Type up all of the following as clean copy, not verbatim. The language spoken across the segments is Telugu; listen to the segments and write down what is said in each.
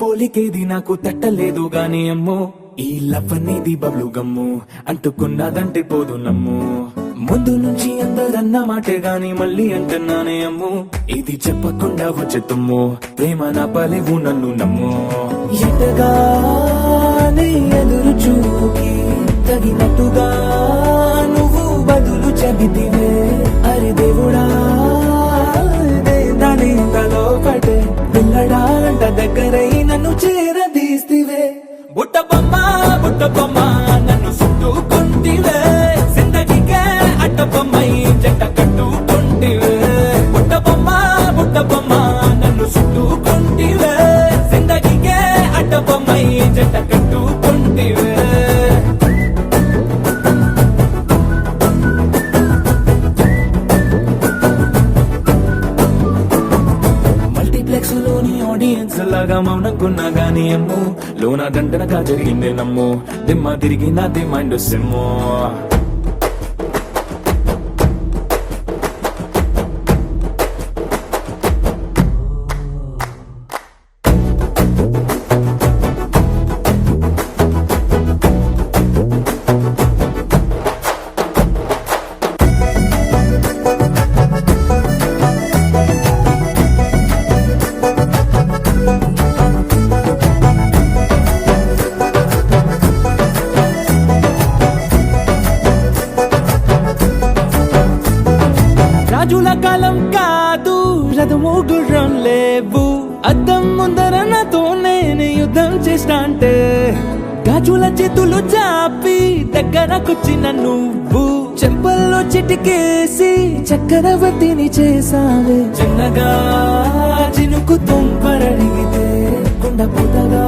పోలికేది నాకు తట్టలేదు గాని అమ్మో, ఈ లవ్ అనేది బబ్లు గమ్ము, అంటుకున్నదంటే పోదు నమ్ము. ముందు నుంచి అందరన్న మాటే గాని మళ్ళీ అంటున్నానే అమ్ము, ఇది చెప్పకుండా వచ్చే తుమ్ము, ప్రేమ నా పలేవు నన్ను నమ్ము. ఎటగానే ఎదురు చూకి తగినట్టుగా నువ్వు బదులు చెబితివే, అరి దేవుడా దాని తలో పటే పిల్లడాలంట దగ్గరై నన్ను చేరదీస్తివే. బుట్ట బొమ్మ నన్ను చుట్టుకుంటివే, జిందగీకే అట్ట బొమ్మై జంట కట్టుకుంటివే. బుట్ట బొమ్మ నన్ను చుట్టుకుంటివే, జిందగీకే అట్ట బొమ్మై జంట కట్టుకుంటివే. మల్టీప్లెక్స్ లోని ఆడియన్స్ లాగా మౌనంకున్నా గానీ అమ్ము, లోన దండనగా జరిగిందే నమ్ము, దిమ్మ తిరిగి నాది మైండ్ సిమ్ము. రాజుల కాలం కాదు, రథము గుర్రం లేవు, అద్దం ముందర నాతో నేను యుద్ధం చేస్తా అంటే, గాజుల చేతులు చాపి దగ్గరకొచ్చిన నువ్వు, చెంపల్లో చిటికేసి చక్రవర్తిని చేసావే. చిన్నగా చినుకు తుంపరడిగితే కొండ పుటగా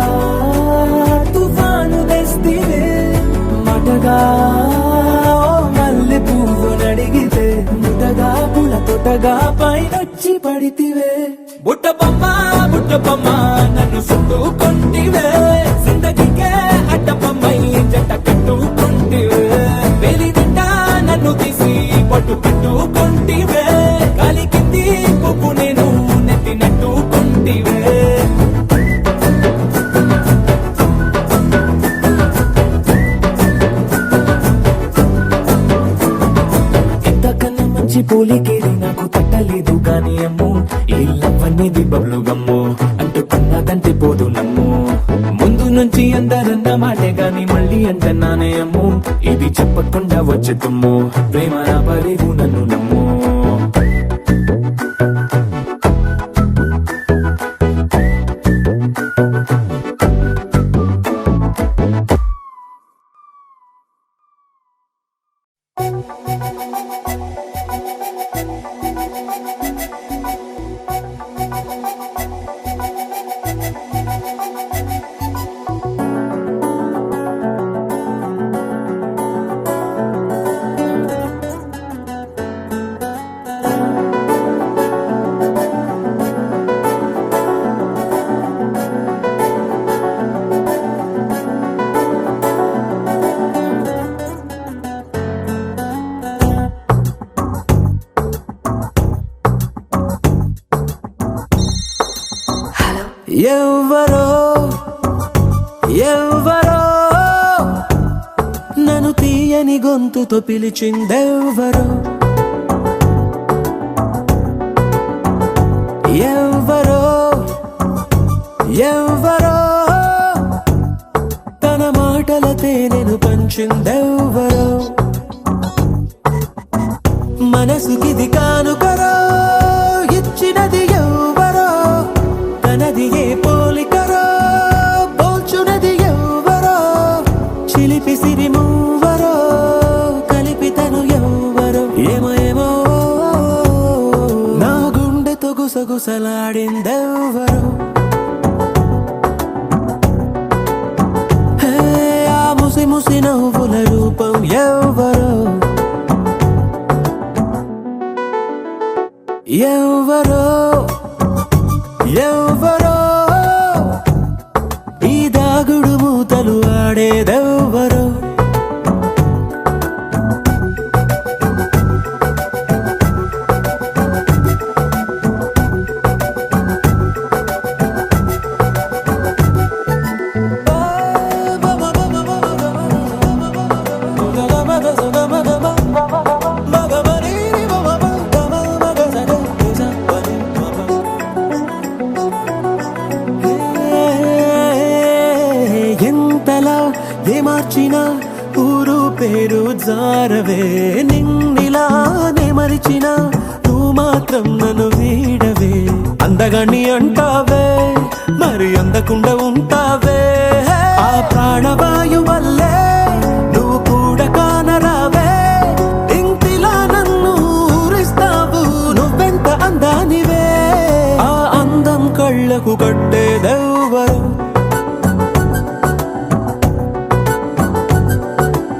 తుఫాను తెస్తివే, మాటగా మల్లె పువ్వు నడిగితే ముటగా పుల తొటగా పైనొచ్చి పడితివే. బుట్ట బొమ్మ నన్ను చుట్టుకుంటివే, జిందగీకే అట్ట బొమ్మై జంట కట్టుకుంటివే. వెలిదింట నన్ను తీసి పట్టు పెట్టుకుంటివే, గాలి కింది పువ్వు నేను నెత్తినట్టుకుంటివే. పోలికేది నాకు తట్టలేదు గాని అమ్ము, ఈ లవ్ అనేది బబ్లు గమ్ము, అంటుకున్నదంటే పోదు నమ్ము. ముందు నుంచి అందరన్న మాటే గాని మళ్ళీ అంటున్నానే అమ్ము, ఇది చెప్పకుండా వచ్చే తుమ్ము, ప్రేమ నా పలేవు నన్ను నమ్ము. ఎవ్వరో ఎవ్వరో నన్ను తీయని గొంతుతో పిలిచిందెవ్వరో, ఎవ్వరో ఎవ్వరో తన మాటల తేనెను పంచిందెవ్వరో, మనసుకిది కానుకరో ఇచ్చినది ఎవ్వరో, తనది ఏ పోలికరో పోల్చునది ఎవ్వరో, చిలిపి సిరి మూవరో కలిపి తను ఎవ్వరో. ఏమో ఏమో నా గుండెతో గుసగుసలాడిందెవ్వరో, ఆ ముసి ముసి నవ్వుల రూపం ఎవ్వరో, ఎవ్వరో ఎవ్వరో ఈ దాగుడు మూతలు ఆడేదెవ్వరో. మీరు జారవే నిన్నిలానే మరిచిన నువ్వు మాత్రం నన్ను వీడవే అందగాన్ని అంటావే మరి అందకుండా ఉంటావే ఆ ప్రాణవాయు వల్లే నువ్వు కూడా కానరావే ఇంటిలా నన్ను ఊరిస్తావు నువ్వెంత అందానివే ఆ అందం కళ్ళకు కట్టేదెవ్వరు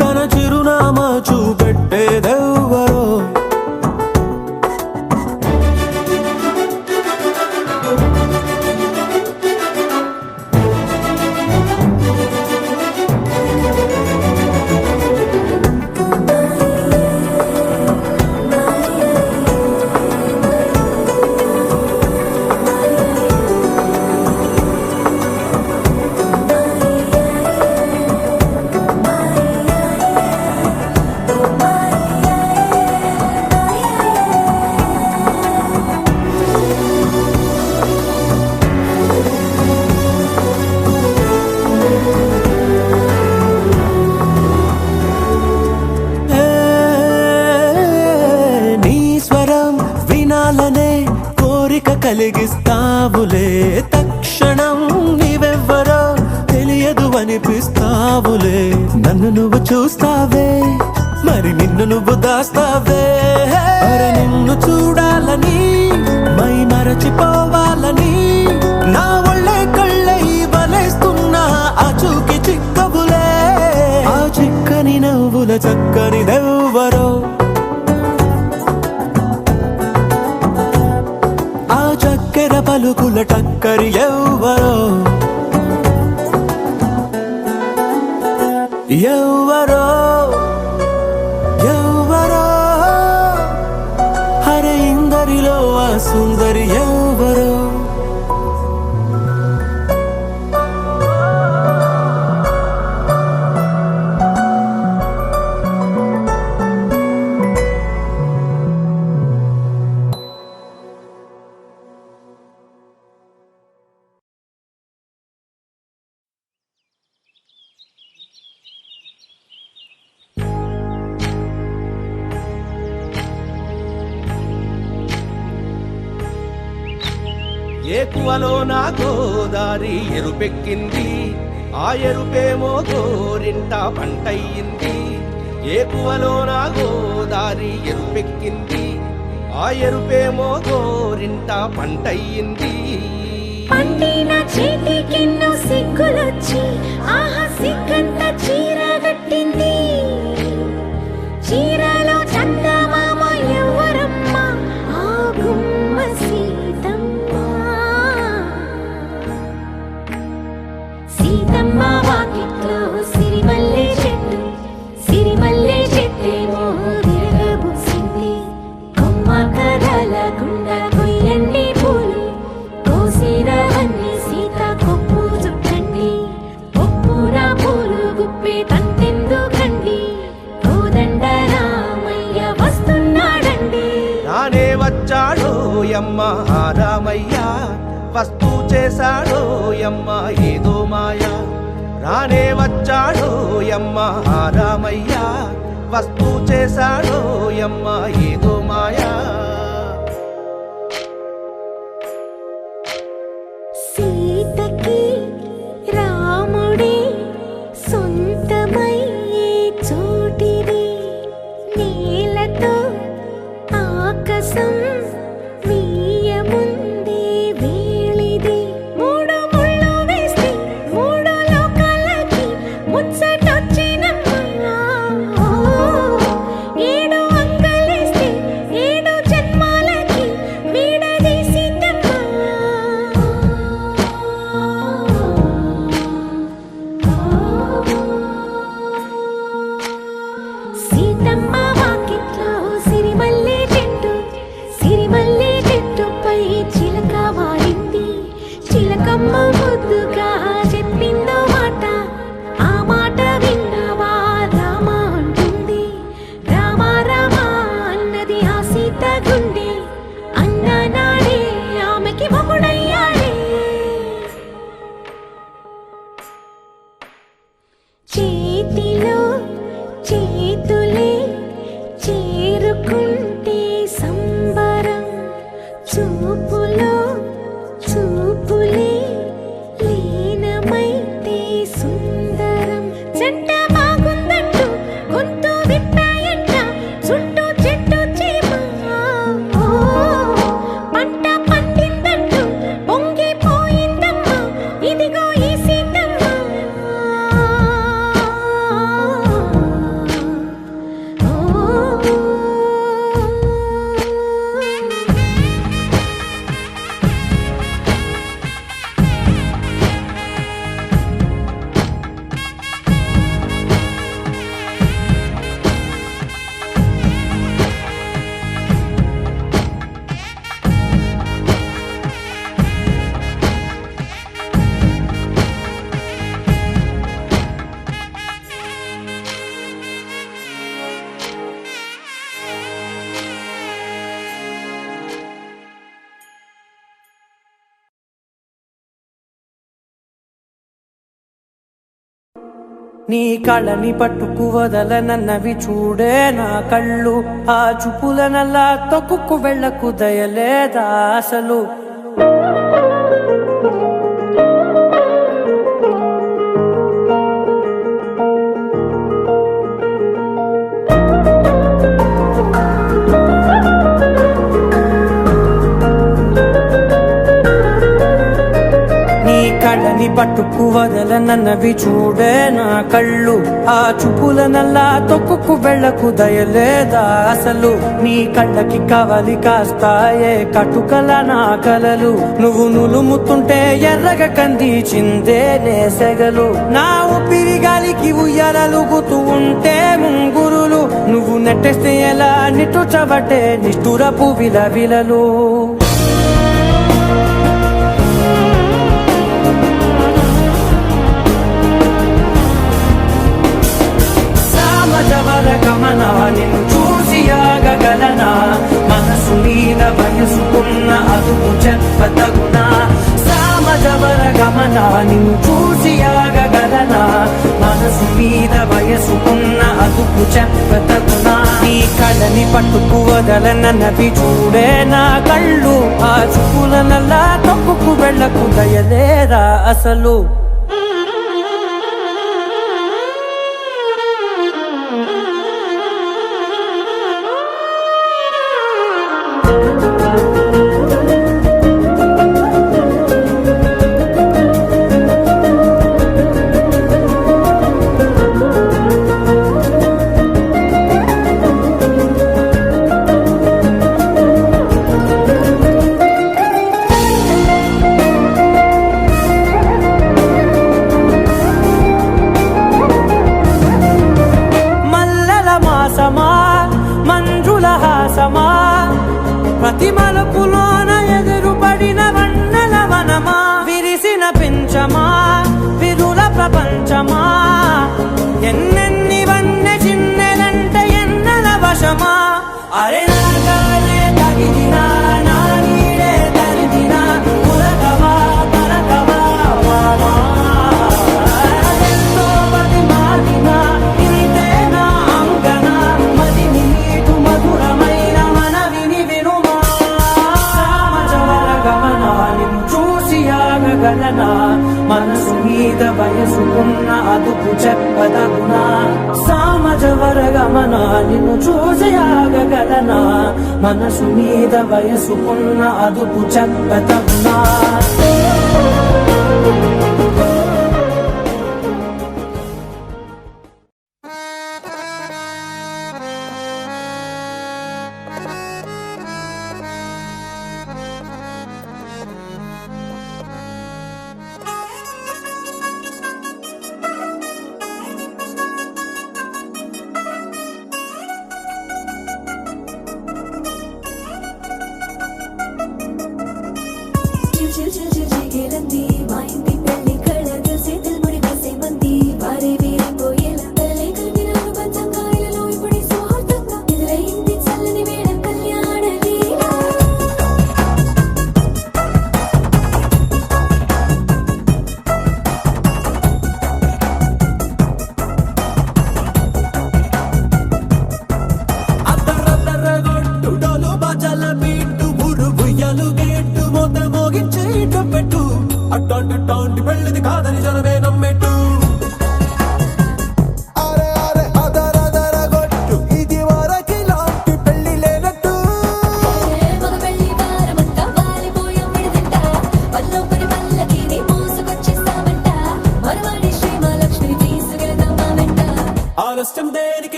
తన చిరునామా చూపెట్టేదెవ్వరో కోరిక కలిగిస్తావులే తక్షణం నీవెవ్వరో తెలియదు అనిపిస్తావులే నన్ను నువ్వు చూస్తావే మరి నిన్ను నువ్వు దాస్తావే అరే నిన్ను చూడాలని మై మరచిపోవాలని నా ఒళ్ళే కళ్ళై వలేస్తున్నా ఆ చూకి చిక్కవులే ఆ చిక్కని నవ్వుల చక్కనిదెవ్వరో చక్కెర పలుకుల టక్కరి ఎవ్వరో ఎవ్వరో ఎవ్వరో హరే ఇందరిలో ఆ సుందరి ఎవ్వరో ఏకువలో నా గోదారి ఎరుపెక్కింది ఆ ఎరుపేమో గోరింట పంటయ్యింది ఏకువలో నా గోదారి ఎరుపెక్కింది ఆ ఎరుపేమో గోరింట పంటయ్యింది పండిన చేతికెన్నో సిగ్గులొచ్చి ఆహా సిగ్గంత చీర కట్టింది చీరలో చందమామ ఎవరమ్మ ఆ గుమ్మ సీతమ్మ వాకిట్లో సిరిమల్లె చెట్టేమో విరగబూసింది కొమ్మ కదలకుండా కొయ్యండి పూలు కోసిరవన్నీ సీత కొప్పు చుట్టండి కొప్పున పూలు గుప్పే తంతెందుకండి కోదండ రామయ్య వస్తున్నాడండి రానే వచ్చాడో యమ్మ రామయ్య వస్తూ చేశాడో యమ్మ ఏదో మాయ రానే వచ్చాడో యమ్మ రామయ్య వస్తూ చేశాడో యమ్మ ఏదో మాయా సీతకి రాముడే సొంతమయ్యే చోటిది నేలతో ఆకాశం వీయముందే వేళిది మూడు ముళ్ళు వేస్తే మూడు లోకాలకి ముచ్చటొచ్చినమ్మా ఏడు అంకలేస్తే ఏడు జన్మాలకి వీడదీసిందమ్మా సీతమ్మ వాకిట్లో సిరిమల్లె చెట్టుపై చిలక వాడింది చిలకమ్మ ముద్దుగా చెప్పిందో మాట ఆ మాట విన్నవా రామ అంటుంది రామ రామ అన్నది ఆ సీత గుండె అన్న నాడే ఆమెకి మొగుడయ్యాడే చేతిలో చేతులే చేరుకుంటే సంబరం చూపులో చూపులే లీనమైతే సుందరం జంట బాగుందంటూ గొంతు విప్పాయంట చుట్టూ చెట్టు చీమ పంట పండిందంటూ పొంగిపోయిందమ్మా ఇదిగో ఈ సీతమ్మ నీ కళ్ళని పట్టుకు వదలనన్నవి చూడే నా కళ్ళు ఆ చూపులనల్లా తొక్కుకు వెళ్ళకు దయలేదా అసలు కళ్ళని పట్టుకు వదలనన్నవి చూడే నా కళ్ళు ఆ చూపులనల్లా తొక్కుకు వెళ్ళకు దయలేదా అసలు నీ కళ్ళకి కవలి కాస్తాయే కటుకల నా కలలు నువ్వు నులుముతుంటే ఎర్రగ కందిచిందే నేసెగలు నా ఊపిరి గాలికి ఉయ్యాలలుగుతూ ఉంటే ముంగురులు నువ్వు నెట్టేస్తే ఎలా నిట్టుచబట్టే నిష్ఠురపు విలవిలలు గమనా నిన్ను చూసి ఆగగలనా మనసు మీద వయసుకున్న అదుపు చెప్పతగునా సామజవర గమనా నిన్ను చూసి ఆగగలనా మనసు మీద వయసుకున్న అదుపు చెప్పతగునా నీ కళ్ళని పట్టుకు వదలనన్నవి చూడే నా కళ్ళు ఆ చూపులనల్లా తొక్కుకు వెళ్ళకు దయలేరా అసలు మంజుల హాసమా ప్రతి మలుపులోన ఎదురుపడిన వన్నెల వనమా విరిసిన పించమా విరుల ప్రపంచమా ఎన్నెన్ని వన్నె చిన్నెలంటే ఎన్నెల వశమా అరే నాగాలే తగిలినా నా నీడే తరిదినా ఉరకవా పరకవా వామా ఎంతో పది మారినా ఇంతే నా అంగన మదిని నీటు మధురమైన మనవిని వినుమా సామజవర గమనా నిన్ను చూసి ఆగగలనా మనసు మీద వయసుకున్న అదుపు చెప్పదగునా సామజవర గమనా నిన్ను చూసి ఆగగలనా మనసు మీద వయసుకున్న అదుపు చెప్పదగునా chill chill chill chill chill మా ఇంటి పెళ్ళి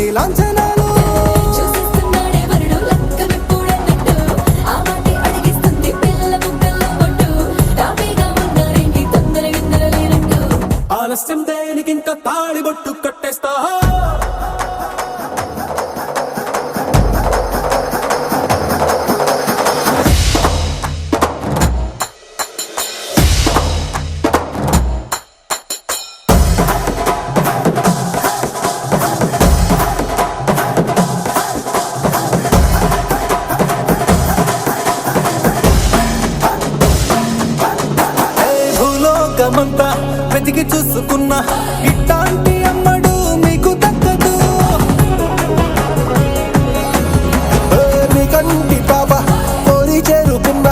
ఎన్ని లాంఛనాలు చూసేస్తున్నాడే వరుడు లక్కమెప్పుడన్నట్టు ఆ మాటే అడిగిస్తుంది పిల్ల బుగ్గల్లో పట్టు తాపీగా ఉన్నారేంటి తొందర గిందర లేనట్టు ఆలస్యం దేనికి ఇంకా తాళిబొట్టు కట్టేస్తా భూలోకమంతా వెతికి చూసుకున్నా ఇట్లాంటి అమ్మడు మీకు దక్కదు నీ కంటి పాప కోరి చేరుకున్న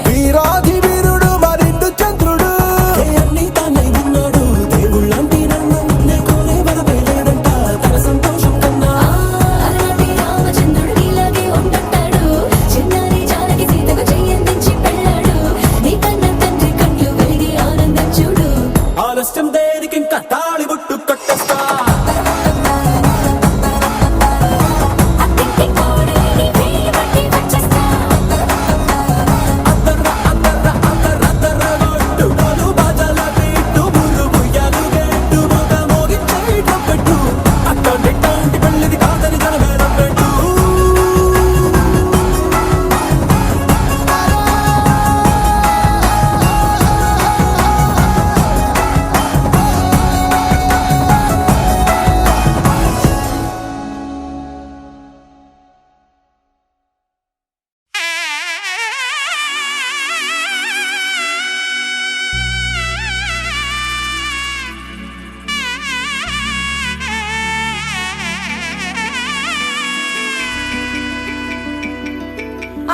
వీరాధి వీరుడు మరిండు చంద్రుడు అన్ని తానై ఉన్నాడు దేవుళ్ళంటి నన్ను నే కోరే వరపేలేడంట తన సంతోషం కన్నా అలాంటి రామచంద్రుడు ఇలాగే ఉంటుంటాడు చిన్నారి జానకి సీతకు చెయ్యందించి పెళ్ళాడు నీ కన్న తండ్రి కళ్ళు వెలిగి ఆనందం చూడు ఆలస్యం దేనికి ఇంకా తాళిబొట్టు కట్టేస్తా అత్తింటి కోడలిని వేయి పట్టి వచ్చేస్తా అద్దర్ర అద్దర్ర అద్దర్ర అద్దర్ర గొట్టు డోలు బాజాల బీటు మురు ముయ్యాలు గెట్టు మొగ మోగించేయటం పెట్టు అట్టంటి పెళ్ళిది కాదని జనమేరం పెట్టు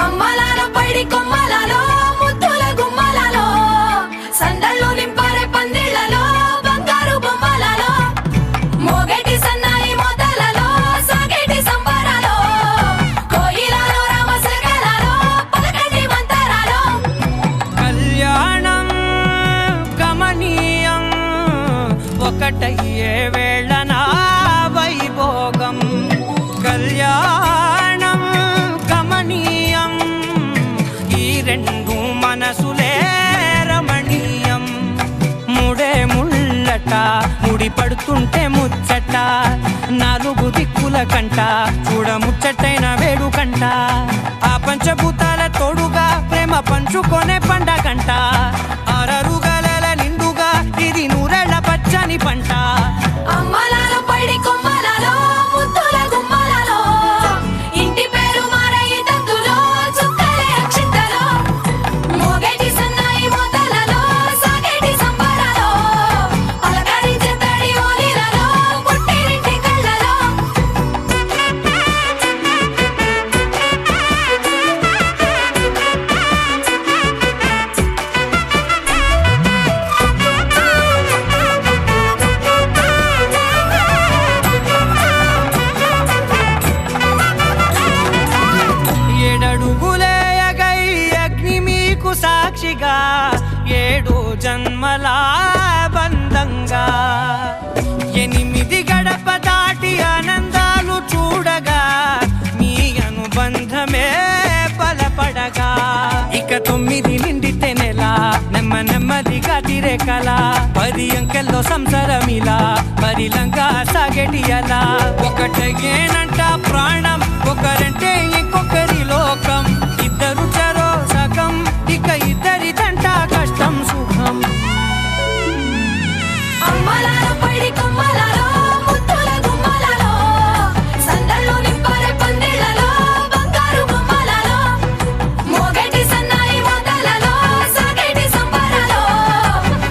అమ్మలాలో పైడి కొమ్మలలో ముద్దుల గుమ్మలలో సందళ్ళు నింపారే పందిళ్లలో బంగారు బొమ్మలలో మోగేటి సన్నాయి మోతలలో సాగేటి సంబరాలో కోయిలలో రామశకలలో పలకటి మంతరాలో కళ్యాణం గమనీయం ఒకటయ్యే వేళన వైభోగం కళ్యాణం గమనీయం ఈ రెండు మనసులే రమణీయం ముడే ముళ్ళట ముడి పడుతుంటే ముచ్చట నాలుగు దిక్కుల కంట చూడ ముచ్చటైన వేడుకంట ఆ పంచభూతాల తోడుగా ప్రేమ పంచుకొనే పండగంట అరరుగలల నిండుగా ఇది నూరెళ్ళ పచ్చని పంట అమ్మలాలో పైడి కొమ్మలలో ముద్దుల గుమ్మలలో ఇంటి పేరు మారయి తందులో చుక్కలే అక్షింతలో మోగేటి సన్నాయి మోతలలో సాగేటి సంబరాలో పలకరించే తడి ఓలిలలో పుట్టినింటి కళ్ళలో ఏడడుగులేయగై అగ్ని మీకు సాక్షిగా ఏడు జన్మల బంధంగా ఎనిమిది గడప దాటి ఆనందాలు చూడగా మీ అనుబంధమే బలపడగా ఇక 9 నిండితే నెల నెమ్మదిగా తిరే కల 10 అంకెల్లో సంసారమిలా పరిలంగా సాగేటి అలా ఒకటేనంట ప్రాణం ఒకరంటే ఇంకొకరి లోకం ఇద్దరు చరో సగం ఇక ఇద్దరిదంట కష్టం సుఖం అమ్మలాలో పైడి కొమ్మలలో ముద్దుల గుమ్మలలో సందళ్ళు నింపారే పందిళ్లలో బంగారు బొమ్మలలో మోగేటి సన్నాయి మోతలలో సాగేటి సంబరాలో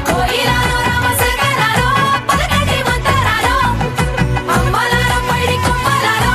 కోయిలలో రామశకలలో పలకటి మంతరాలో అమ్మలాలో పైడి కొమ్మలలో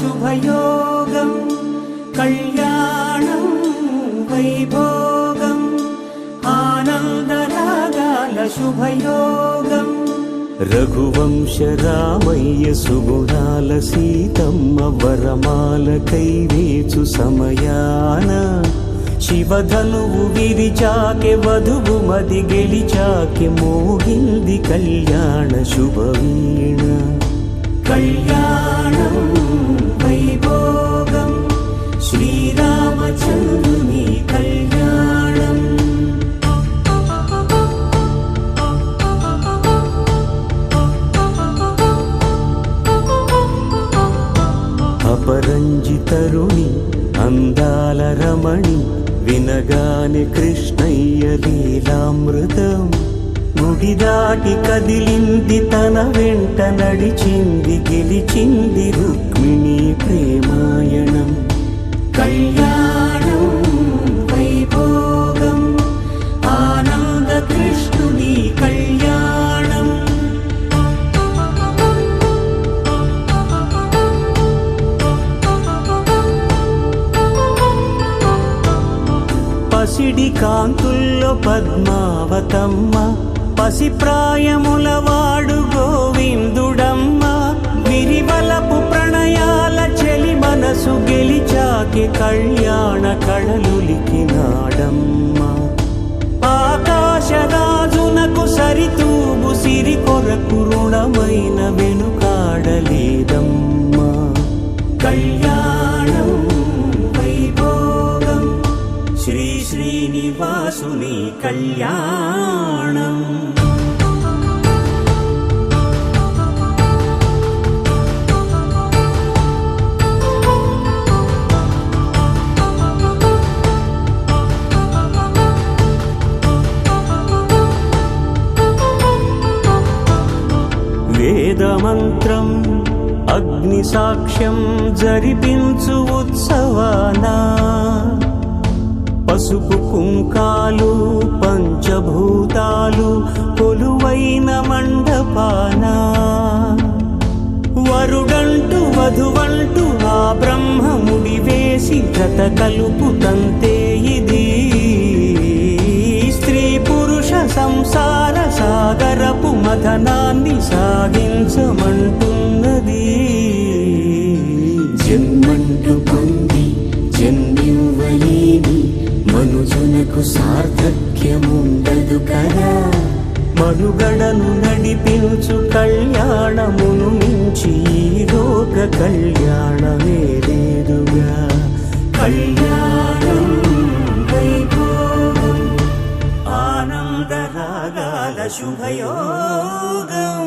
శుభయోగం కళ్యాణం వైభోగం ఆనందరాగాల శుభయోగం రఘువంశ రామయ్య సుగుణాల సీతమ్మ వరమాల కైవేచు సమయాన శివధనువు విరిచాకె వధువు మది గెలిచాకె మోగింది కళ్యాణ శుభవీణ కళ్యాణం వైభోగం శ్రీరామచంద్రుని కళ్యాణం అపరంజి తరుణి అందాల రమణి వినగానే కృష్ణయ్య లీలామృతం గుడి దాటి కదిలింది తన వెంట నడిచింది గెలిచింది రుక్మిణి ప్రేమాయణం కళ్యాణం వైభోగం ఆనంద కృష్ణుని కళ్యాణం పసిడి కాంతుల్లో పద్మావతమ్మ పసిప్రాయముల వాడు గోవిందుడమ్మ విరివలపు ప్రణయాల చెలి మనసు గెలిచాకి కళ్యాణ కళలులికినాడమ్మ ఆకాశరాజునకు సరితూగు సిరి కొరకు రుణమైన వెనుకాడలేదమ్మ కళ్యాణం వైభోగం శ్రీ శ్రీనివాసుని కళ్యాణం వేదమంత్రం అగ్ని సాక్ష్యం జరిపించు ఉత్సవానా పసుపు కుంకాలు పంచభూతాలు కొలువైన మండపాన వరుడంటూ వధువంటూ ఆ బ్రహ్మముడి వేసి జత కలుపుతంతే ఇది స్త్రీ పురుష సంసార సాగరపు మథనాన్ని సాగించమంటున్నది జన్మంటూ పొంది జన్మివ్వలేని మనుజునకు సార్థక్యముండదు కదా మనుగడను నడిపించు కళ్యాణమును మించి ఈ లోక కళ్యాణమే లేదుగా కళ్యాణం వైభోగం ఆనందరాగాల శుభయోగం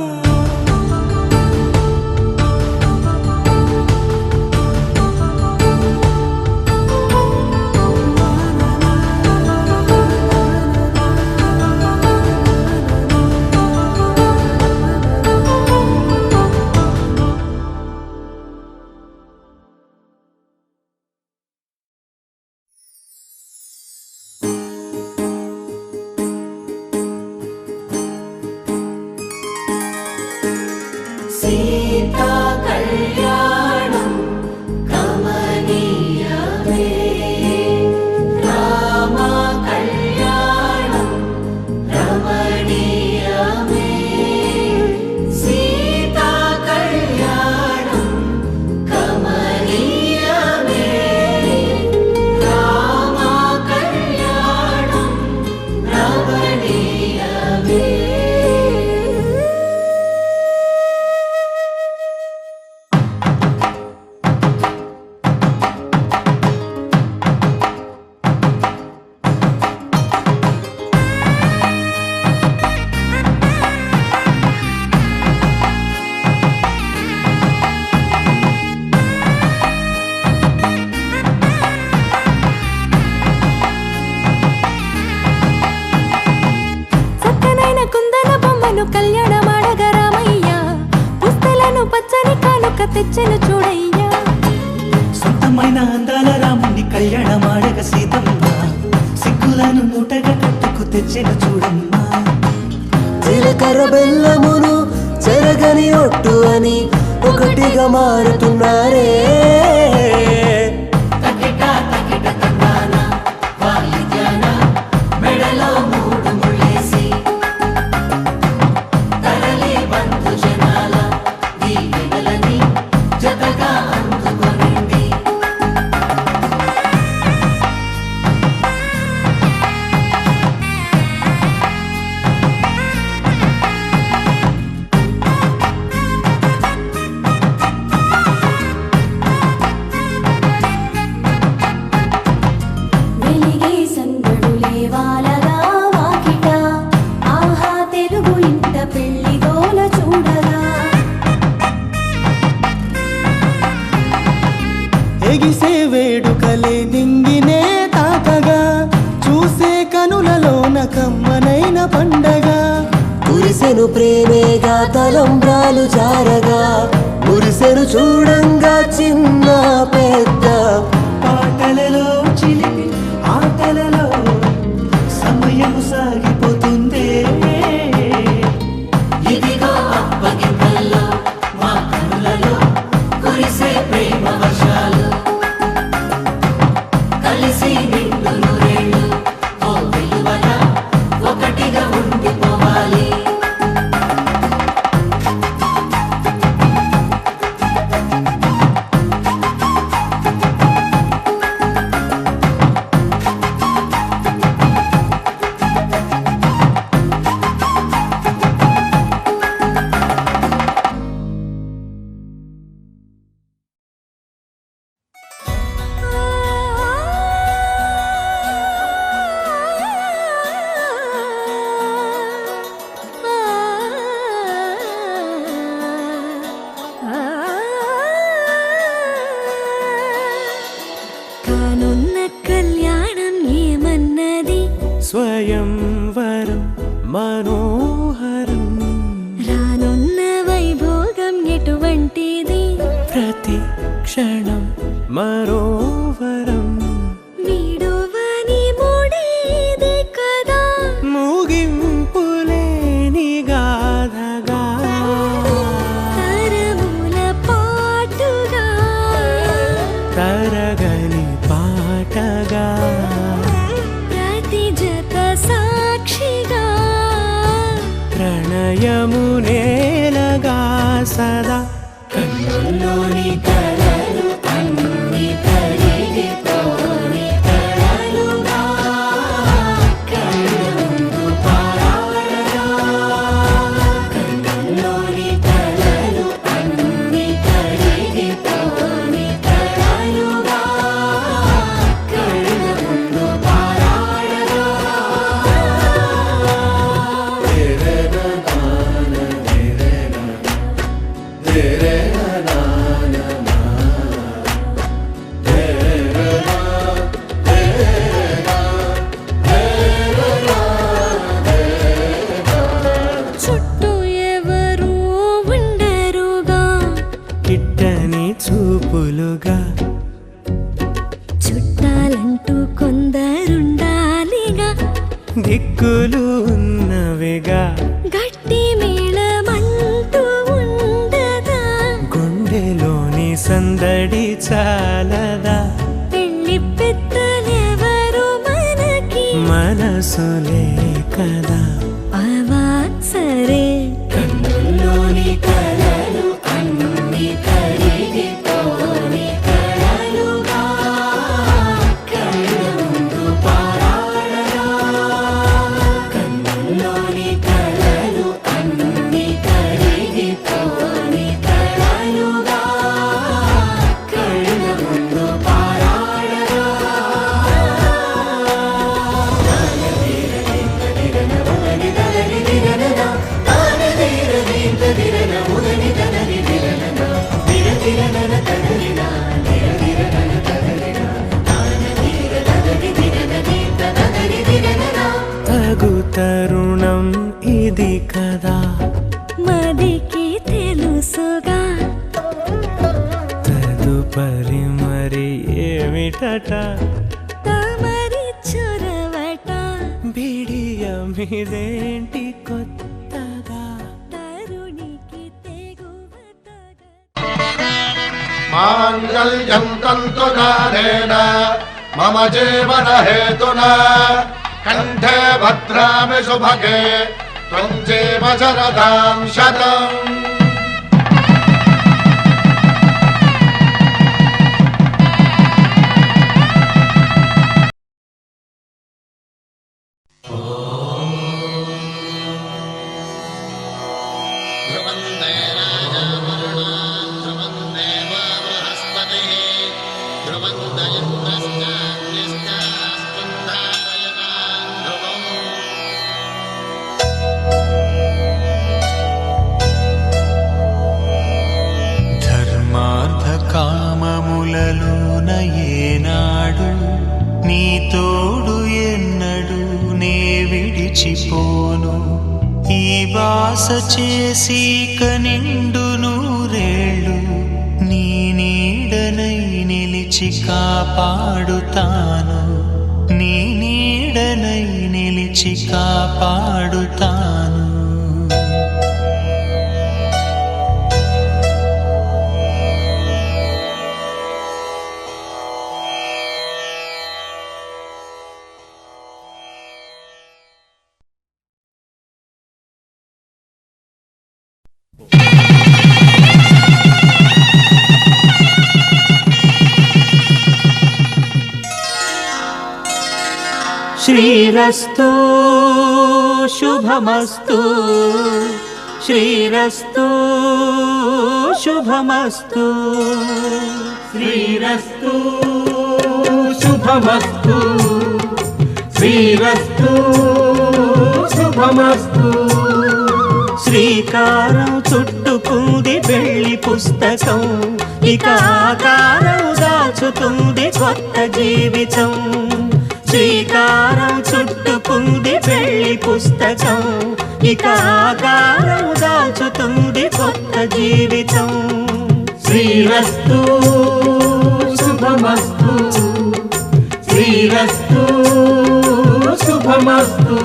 ఎగిసే వేడుకలే నింగినే తాకగా చూసే కనులలోన కమ్మనైన పండగ కురిసెను ప్రేమేగా తలంబ్రాలు జారగా కురిసెను చూడంగా చిన్న పెద్ద పాటలలో చిలిపి ఆటలలో సమయం సాగిపోతుందే ఇదిగో అప్పగింతల్లో మా కనులలో కురిసే ప్రేమ వర్షాలు కలిసి నిండు నూరేళ్ళు ఓ విలువల ఒకటిగా ఉండిపోవాలి కానున్న కళ్యాణం ఏమన్నది స్వయంవరం మనోహరం రానున్న వైభోగం ఎటువంటిది ప్రతి క్షణం మరోవరం వీడువని మూడేది కదా ముగింపులేని గాథగా తరముల పాటుగా తరగని పాటగా ప్రతి జత సాక్షిగా ప్రణయము నేలగా సదా కన్నుల్లోని కలలు అన్ని కరిగిపోని కలలుగా కళ్ళముందు పారాడగా కన్నుల్లోని కలలు అన్ని కరిగిపోని కలలుగా కళ్ళముందు పారాడగా చుట్టూ ఎవరు ఉండరుగా కిట్టని చూపులుగా చుట్టాలంటూ కొందరుండాలిగా దిక్కులు ఉన్నవిగా గట్టి మేళమంటూ ఉండదా గుండెలోని సందడి చాలదా పెళ్లి పెద్దలెవరు మనకి మనసులే కదా అవా సరే కన్నుల్లోని కలలు అన్ని కరిగిపోని కలలుగా కళ్ళముందు పారాడగా కన్నుల్లోని కలలు అన్ని కరిగిపోని కలలుగా కళ్ళముందు పారాడగా తగు తరుణం ఇది కదా మదికి తెలుసుగా తదుపరి మరి ఏమిటట తమరి చొరవట బిడియమిదేంటి కొత్తగా తరుణికి తెగువతగా మాంగళ్యం తంతునానేన మమ జీవన హేతునా కంఠే భద్రామి శుభగే త్వం జీవ శరదాం శతం నీ తోడు ఎన్నడు నే విడిచిపోను ఈ బాస చేసి కనిండు నూరేళ్ళు నీ నీడనై నిలిచి కాపాడుతాను నీ నీడనై నిలిచి కాపాడుతాను శ్రీరస్తు శుభమస్తు శ్రీరస్తు శుభమస్తు శ్రీరస్తు శుభమస్తు శ్రీరస్తు శుభమస్తు శ్రీకారం చుట్టుకుంది వెళ్ళి పుస్తకం ఇక ఆకారం దాచుతుంది కొత్త జీవితం శ్రీకారం చుట్టుకుంది వెళ్ళి పుస్తకం ఇక ఆకారం దాచుతుంది కొత్త జీవితం శ్రీరస్తు శుభమస్తు శ్రీరస్తు శుభమస్తు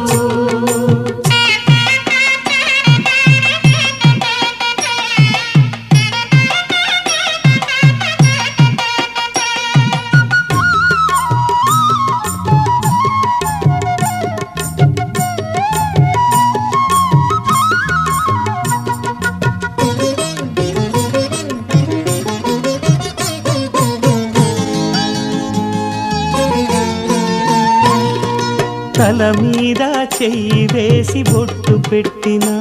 తల మీద చెయ్యి వేసి బొట్టు పెట్టినా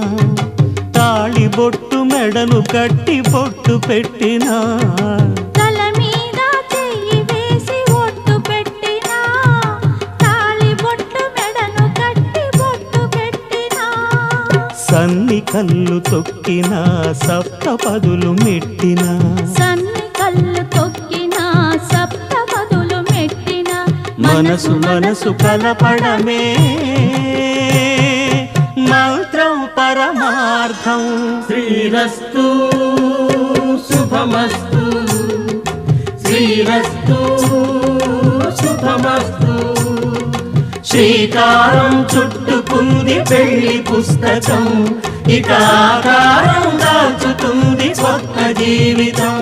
తాళి బొట్టు మెడను కట్టి బొట్టు పెట్టినా తల మీద చెయ్యి వేసి బొట్టు పెట్టినా తాళి బొట్టు మెడను కట్టి బొట్టు పెట్టినా సన్ని కళ్ళు తొక్కినా సప్త పదులు మెట్టినా సన్ని కళ్ళు తొక్కినా సప్త పదులు మెట్టినా మనసు మనసు కలపడమే మంత్రం పరమార్థం శ్రీరస్తు శుభమస్తు శ్రీరస్తు శుభమస్తు శ్రీకారం చుట్టుకుంది వెళ్ళి పుస్తకం ఇక ఆకారం దాచుతుంది కొత్త జీవితం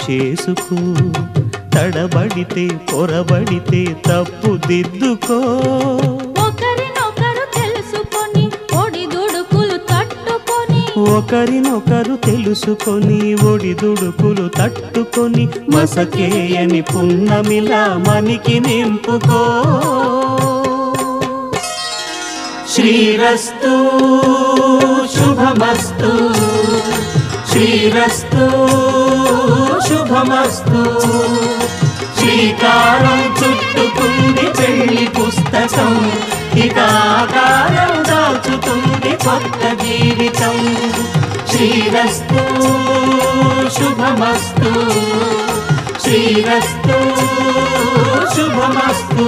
చేసుకో తడబడితే పొరబడితే తప్పు దిద్దుకో ఒకరినొకరు తెలుసుకొని ఒడిదుడుకులు తట్టుకొని ఒకరినొకరు తెలుసుకొని ఒడిదుడుకులు తట్టుకొని మసకేయని పున్నమిలా మనికి నింపుకో శ్రీరస్తు శుభమస్తు శ్రీరస్తు శుభమస్తు శ్రీకారం చుట్టుకుంది పెళ్లి పుస్తకం ఇక ఆకారం దాచుతుంది కొత్త జీవితం శ్రీరస్తు శుభమస్తు శ్రీరస్తు శుభమస్తు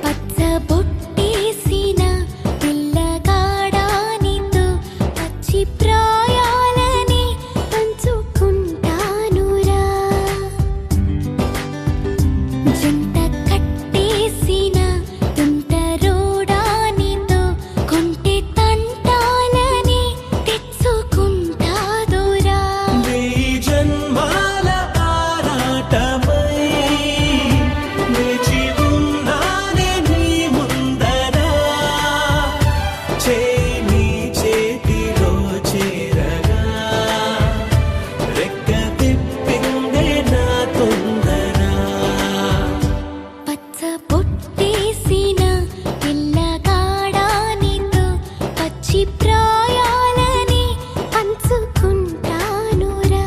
పచ్చ బొట్టేసిన పిల్లగాడానితో పచ్చి ప్రాయాలని పంచుకుంటానురా జంట కట్టేసిన తుంటరోడానితో కొంటె తంటాలని తెచ్చుకుంటాదురా వెయ్యి జన్మాల ఆరాటమై వేచి ఉన్నానే నీ ముందర చేయి నీ చేతిలో చేరగా రెక్క తిప్పిందే నా తొందర పచ్చ బొట్టేసిన పిల్లగాడానితో పచ్చి ప్రాయాలని పంచుకుంటానురా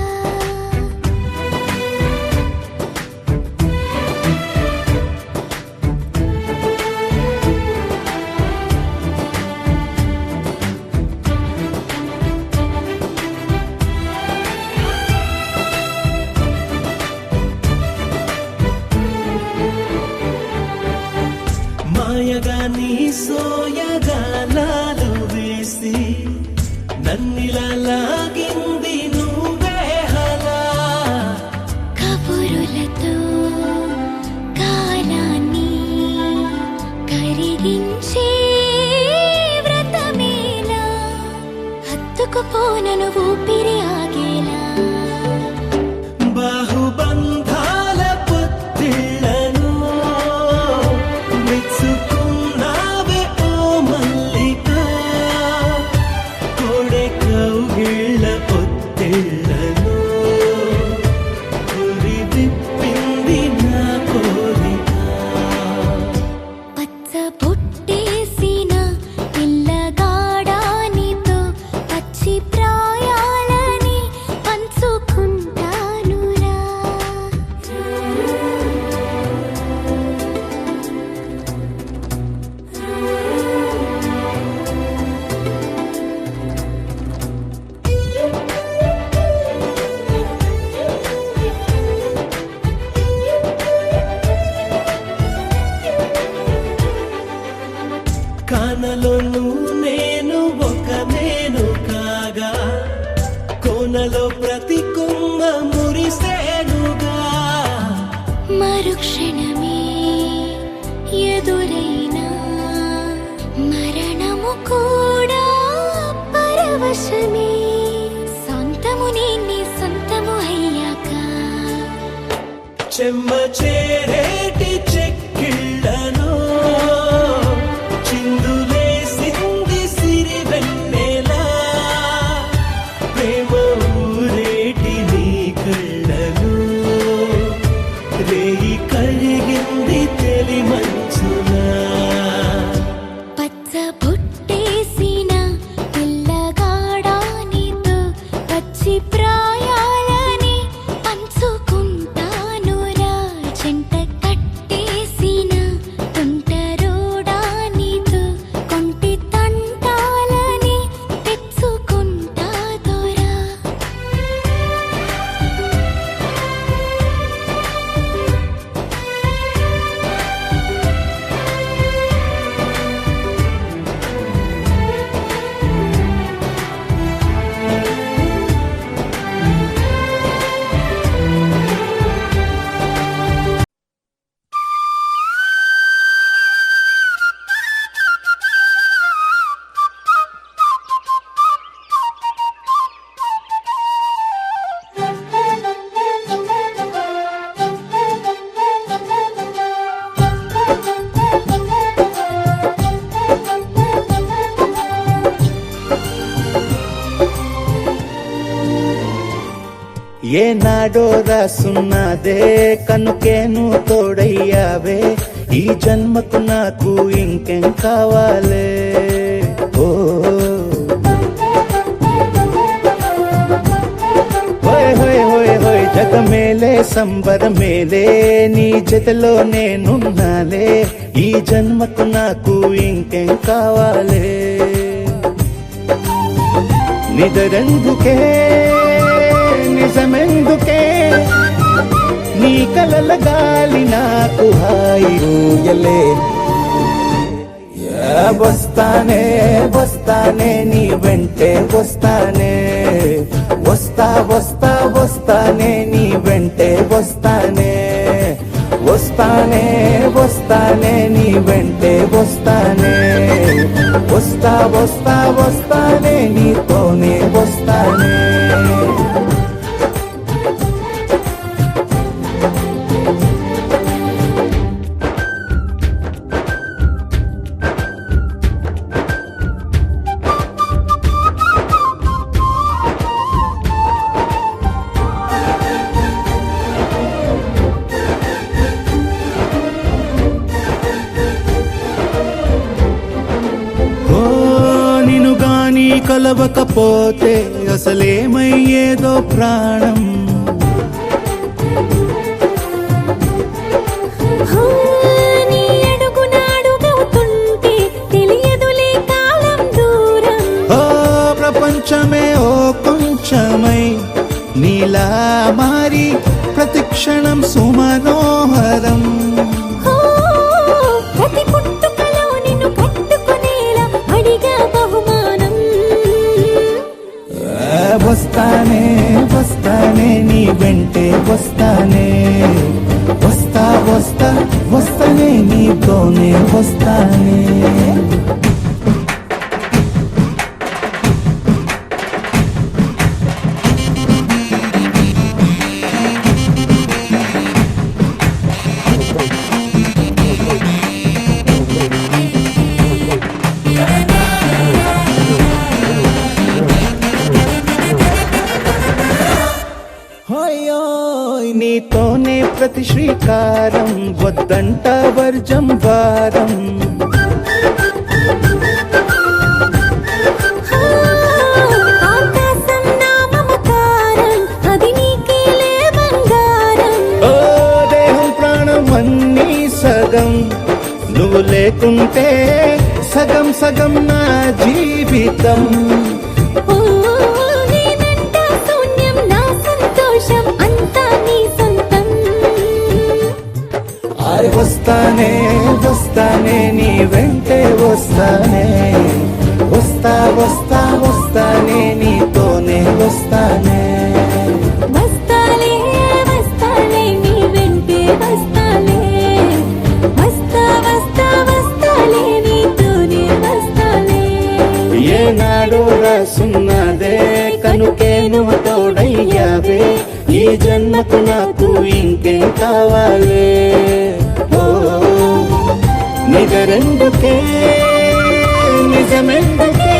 మాయగా నీ సోయగాలాలు వేసి నన్నిలా లాగింది నువ్వే హలా కబురులతో కాలాన్ని కరిగించే వ్రతమేలా హత్తుకుపోనను ఊపిరి ఆగేలా బాహుబంధాల పొత్తిళ్లను మెచ్చుకున్నావే ఓ మల్లిక కోడె కౌగిళ్ళ పొత్తిళ్లను గురి విప్పింది నా కోరిక పచ్చ బొట్టేసిన పిల్లగాడానితో పచ్చి ప్రాయాలని పంచుకుంటానురా కానలోను నేను ఒక నేను కాగా కోనలో ప్రతి కొమ్మ మురిసేనుగా మరుక్షణమే ఎదురైనా మరణము కూడా పరవశమే సొంతము నీ సొంతము అయ్యాక చెమ్మ చేరేటి చెక్కిళ్ళను చిందులేసింది సిరి వెన్నెలా ప్రేమ ఊరేటి నీ కళ్ళను రేయి కరిగింది తెలి మంచునా పచ్చ బొట్టేసిన పిల్లగాడానితో పచ్చి ప్రాయాలని పంచుకుంటానురా జంట కట్టేసిన తుంటరోడానితో కొంటి తంటాలని తెచ్చుకుంటాదురా ఏనాడో రాసున్నదే కనుకేను తోడయ్యావే ఈ జన్మకు నాకు ఇంకేం కావాలే ఓ హోయ్ హోయ్ హోయ్ హోయ్ జగమేలే సంబరమేలే నీ జతలో నేనున్నాలే ఈ జన్మకు నాకు ఇంకేం కావాలే నిదరెందుకే నిజమెందుకే నీ కలల గాలి నాకు హాయి ఊయలే వస్తానే వస్తానే నీ వెంటే వస్తానే వస్తా వస్తా వస్తానే నీ వెంటే వస్తానే వస్తానే వస్తానే నీ వెంటే వస్తానే వస్తా వస్తా వస్తానే నీతోనే వస్తానే నిను గాని కలవకపోతే అసలేమయ్యేదో ప్రాణం నీ అడుగునాడుగవుతుంటే తెలియదులే కాలం దూరం ఓ ప్రపంచమే ఓ కొంచెమై నీలా మారి ప్రతిక్షణం సుమనోహరం ప్రతి పుట్టుకలో నిన్ను కట్టుకునేలా అడిగా బహుమానం వస్తానే వస్తానే నీ వెంటే వస్తానే వస్తా వస్తా వస్తానే నీతోనే వస్తానే హోయోయ్ నీతోనే ప్రతి శ్రీకారం వద్దంట వర్జం వారం ఆకాశం నా మమకారం అది నీకేలే బంగారం ఓ దేహం ప్రాణం అన్నీ సగం నువ్వు లేకుంటే సగం సగం నా జీవితం నేనంట శూన్యం నా సంతోషం అంతా నీ సొంతం వస్తానే వస్తానే నీ వెంటే వస్తానే వస్తా వస్తా వస్తానే నీతోనే వస్తానే వస్తాలే వస్తాలే నీ వెంటే వస్తాలే వస్తా వస్తా వస్తాలే నీతోనే వస్తాలే ఏనాడు రాసున్నదే కనుకే నువ్వు తోడయ్యావే ఈ జన్మకు నాకు ఇంకేం కావాలే ఓ నిజరెందుకే నిజమెందుకే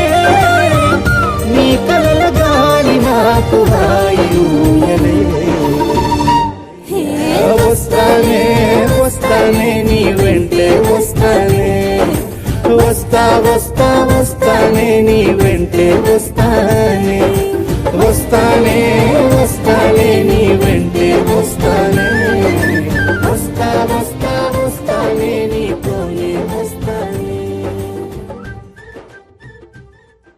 నీ కలల గాలి నాకు హాయి ఊయలే వస్తానే వస్తానే నీ వెంటే వస్తానే వస్తా వస్తా వస్తానే నీ వెంటే వస్తానే వస్తానే